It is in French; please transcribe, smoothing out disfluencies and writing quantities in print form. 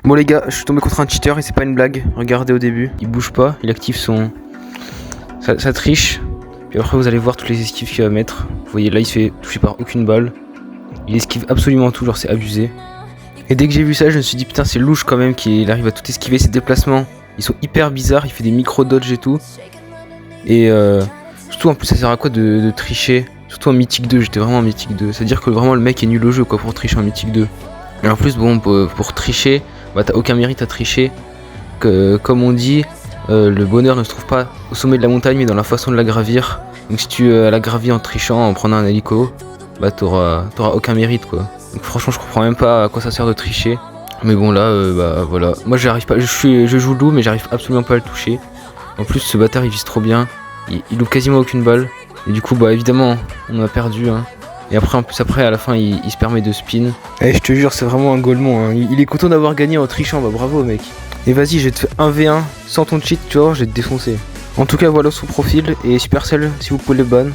Bon les gars, je suis tombé contre un cheater et c'est pas une blague. Regardez au début, il bouge pas, il active sa triche. Puis après vous allez voir toutes les esquives qu'il va mettre. Vous voyez là il se fait toucher par aucune balle. Il esquive absolument tout, genre c'est abusé. Et dès que j'ai vu ça, je me suis dit putain c'est louche quand même qu'il arrive à tout esquiver. Ses déplacements, ils sont hyper bizarres, il fait des micro-dodges et tout. Et surtout en plus ça sert à quoi de tricher. Surtout en Mythique 2, j'étais vraiment en Mythique 2. C'est-à-dire que vraiment le mec est nul au jeu quoi pour tricher en Mythique 2. Et en plus bon pour tricher, bah t'as aucun mérite à tricher. Comme on dit, le bonheur ne se trouve pas au sommet de la montagne mais dans la façon de la gravir. Donc si tu la gravis en trichant, en prenant un hélico, bah t'auras aucun mérite quoi. Donc franchement je comprends même pas à quoi ça sert de tricher. Mais bon là bah voilà. Moi j'arrive pas, je joue loup mais j'arrive absolument pas à le toucher. En plus ce bâtard il vise trop bien. Il loupe quasiment aucune balle. Et du coup bah évidemment on a perdu hein. Et après en plus après à la fin il se permet de spin. Et je te jure c'est vraiment un golemon hein. Il est content d'avoir gagné en trichant, bah bravo mec. Et vas-y je vais te faire 1v1 sans ton cheat tu vois, je vais te défoncer. En tout cas voilà son profil et Supercell si vous pouvez le ban.